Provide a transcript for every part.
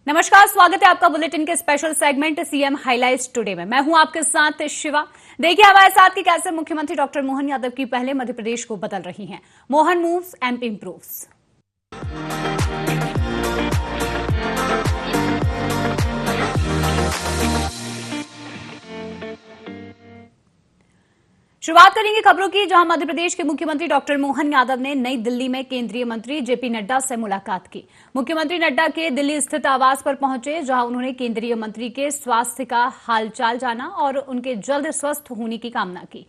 नमस्कार, स्वागत है आपका बुलेटिन के special segment CM highlights today में। मैं हूं आपके साथ शिवा। देखिए हमारे साथ कि कैसे मुख्यमंत्री डॉक्टर मोहन यादव की पहले मध्य प्रदेश को बदल रही हैं। Mohan moves, MP improves. शुरुआत करेंगे खबरों की, जहां मध्य प्रदेश के मुख्यमंत्री डॉक्टर मोहन यादव ने नई दिल्ली में केंद्रीय मंत्री जेपी नड्डा से मुलाकात की। मुख्यमंत्री नड्डा के दिल्ली स्थित आवास पर पहुंचे, जहां उन्होंने केंद्रीय मंत्री के स्वास्थ्य का हालचाल जाना और उनके जल्द स्वस्थ होने की कामना की।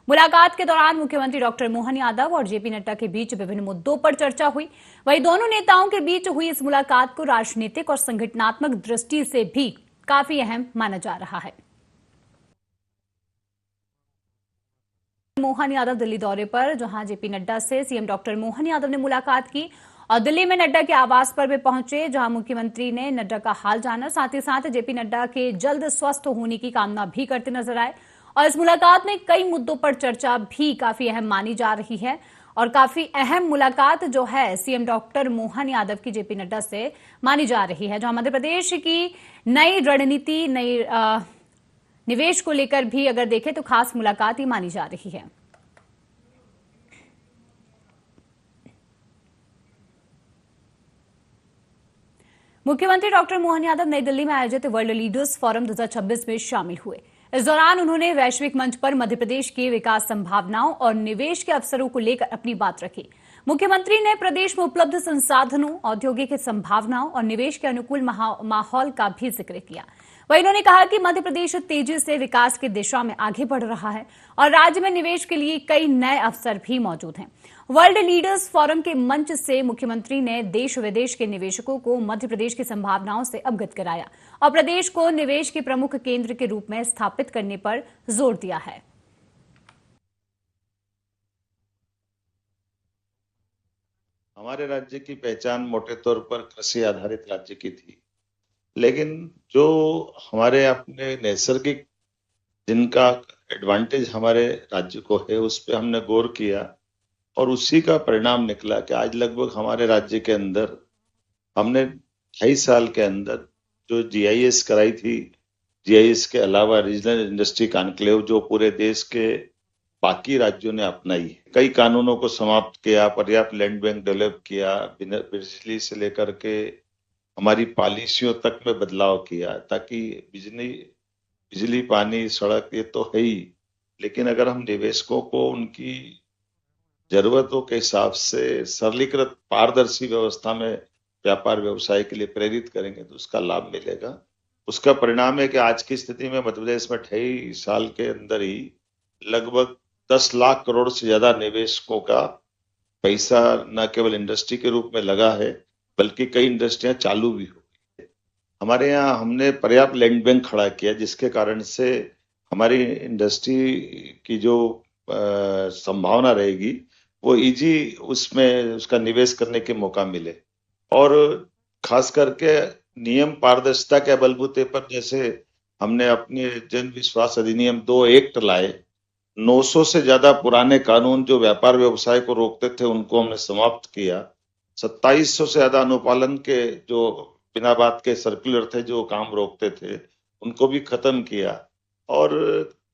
मुलाकात के दौरान मुख्यमंत्री डॉक्टर मोहन यादव और जेपी नड्डा के बीच विभिन्न मुद्दों पर चर्चा हुई। वहीं दोनों नेताओं के बीच हुई इस मुलाकात को राजनीतिक और संगठनात्मक दृष्टि से भी काफी अहम माना जा रहा है। मोहन यादव दिल्ली दौरे पर, जहां जेपी नड्डा से सीएम डॉक्टर मोहन यादव ने मुलाकात की और दिल्ली में नड्डा के आवास पर वे पहुंचे, जहां मुख्यमंत्री ने नड्डा का हाल जाना, साथ ही साथ जेपी नड्डा के जल्द स्वस्थ होने की कामना भी करते नजर आए। और इस मुलाकात में कई मुद्दों पर चर्चा भी काफी अहम मानी जा रही है और काफी अहम मुलाकात जो है सीएम डॉक्टर मोहन यादव की जेपी नड्डा से मानी जा रही है, जहां मध्य प्रदेश की नई रणनीति, नई निवेश को लेकर भी अगर देखें तो खास मुलाकात ही मानी जा रही है। मुख्यमंत्री डॉक्टर मोहन यादव नई दिल्ली में आयोजित वर्ल्ड लीडर्स फोरम 2026 में शामिल हुए। इस दौरान उन्होंने वैश्विक मंच पर मध्य प्रदेश की विकास संभावनाओं और निवेश के अवसरों को लेकर अपनी बात रखी। मुख्यमंत्री ने प्रदेश में उपलब्ध संसाधनों, औद्योगिक संभावनाओं और निवेश के अनुकूल माहौल का भी जिक्र किया। वहीं उन्होंने कहा कि मध्य प्रदेश तेजी से विकास की दिशा में आगे बढ़ रहा है और राज्य में निवेश के लिए कई नए अवसर भी मौजूद हैं। वर्ल्ड लीडर्स फोरम के मंच से मुख्यमंत्री ने देश विदेश के निवेशकों को मध्य प्रदेश की संभावनाओं से अवगत कराया और प्रदेश को निवेश के प्रमुख केंद्र के रूप में स्थापित करने पर जोर दिया है। हमारे राज्य की पहचान मोटे तौर पर कृषि आधारित राज्य की थी, लेकिन जो हमारे अपने नैसर्गिक जिनका एडवांटेज हमारे राज्य को है, उस पर हमने गौर किया और उसी का परिणाम निकला कि आज लगभग हमारे राज्य के अंदर हमने 2.5 साल के अंदर जो जीआईएस कराई थी, जीआईएस के अलावा रीजनल इंडस्ट्री कॉन्क्लेव जो पूरे देश के बाकी राज्यों ने अपनाई, कई कानूनों को समाप्त किया, पर्याप्त लैंड बैंक डेवलप किया, बिजली से लेकर के हमारी पॉलिसियों तक में बदलाव किया, ताकि बिजली, पानी, सड़क ये तो है ही, लेकिन अगर हम निवेशकों को उनकी जरूरतों के हिसाब से सरलीकृत पारदर्शी व्यवस्था में व्यापार व्यवसाय के लिए प्रेरित करेंगे तो उसका लाभ मिलेगा। उसका परिणाम है कि आज की स्थिति में मध्य प्रदेश में 2.5 साल के अंदर ही लगभग 10 लाख करोड़ से ज्यादा निवेशकों का पैसा न केवल इंडस्ट्री के रूप में लगा है, बल्कि कई इंडस्ट्रियां चालू भी हो गई। हमारे यहाँ हमने पर्याप्त लैंड बैंक खड़ा किया, जिसके कारण से हमारी इंडस्ट्री की जो संभावना रहेगी वो इजी उसमें उसका निवेश करने के मौका मिले। और खास करके नियम पारदर्शिता के बलबूते पर, जैसे हमने अपने जन विश्वास अधिनियम 2 एक्ट लाए, 900 से ज्यादा पुराने कानून जो व्यापार व्यवसाय को रोकते थे उनको हमने समाप्त किया, 2700 से ज्यादा अनुपालन के जो बिना बात के सर्कुलर थे जो काम रोकते थे उनको भी खत्म किया। और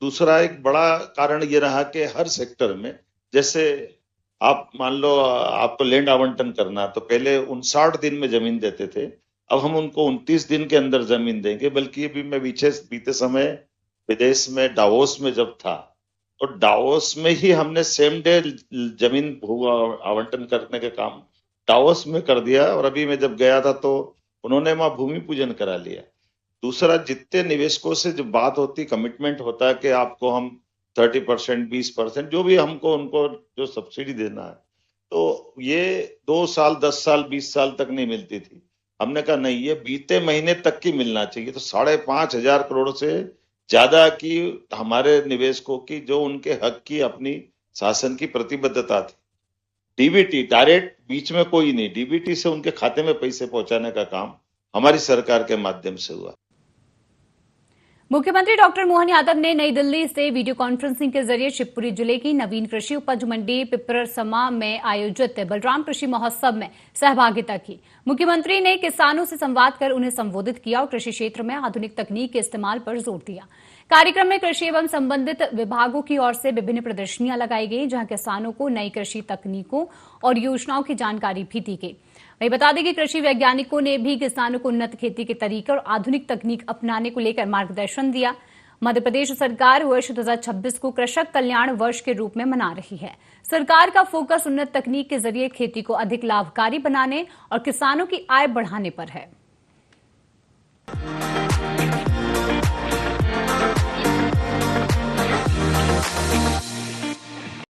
दूसरा एक बड़ा कारण ये रहा कि हर सेक्टर में, जैसे आप मान लो आपको लैंड आवंटन करना, तो पहले 59 दिन में जमीन देते थे, अब हम उनको 29 दिन के अंदर जमीन देंगे। बल्कि अभी मैं बीते समय विदेश में डावोस में जब था, तो डावोस में ही हमने सेम डे जमीन आवंटन करने का काम डावोस में कर दिया। और अभी मैं जब गया था तो उन्होंने वहां भूमि पूजन करा लिया। दूसरा, जितने निवेशकों से जो बात होती, कमिटमेंट होता है कि आपको हम 30%, 20% जो भी हमको उनको जो सब्सिडी देना है, तो ये 2 साल, 10 साल, 20 साल तक नहीं मिलती थी। हमने कहा नहीं, ये बीते महीने तक की मिलना चाहिए। तो 5,500 करोड़ से ज्यादा की हमारे निवेशकों की जो उनके हक की अपनी शासन की प्रतिबद्धता थी। डीबीटी डायरेक्ट बीच में कोई नहीं, डीबीटी से उनके खाते में पैसे पहुंचाने का काम हमारी सरकार के माध्यम से हुआ। मुख्यमंत्री डॉक्टर मोहन यादव ने नई दिल्ली से वीडियो कॉन्फ्रेंसिंग के जरिए शिवपुरी जिले की नवीन कृषि उपज मंडी पिपरसमा में आयोजित बलराम कृषि महोत्सव में सहभागिता की। मुख्यमंत्री ने किसानों से संवाद कर उन्हें संबोधित किया और कृषि क्षेत्र में आधुनिक तकनीक के इस्तेमाल पर जोर दिया। कार्यक्रम में कृषि एवं संबंधित विभागों की ओर से विभिन्न प्रदर्शनियां लगाई गई, जहां किसानों को नई कृषि तकनीकों और योजनाओं की जानकारी भी दी गई। वहीं बता दें कि कृषि वैज्ञानिकों ने भी किसानों को उन्नत खेती के तरीके और आधुनिक तकनीक अपनाने को लेकर मार्गदर्शन दिया। मध्य प्रदेश सरकार वर्ष 2026 को कृषक कल्याण वर्ष के रूप में मना रही है। सरकार का फोकस उन्नत तकनीक के जरिए खेती को अधिक लाभकारी बनाने और किसानों की आय बढ़ाने पर है।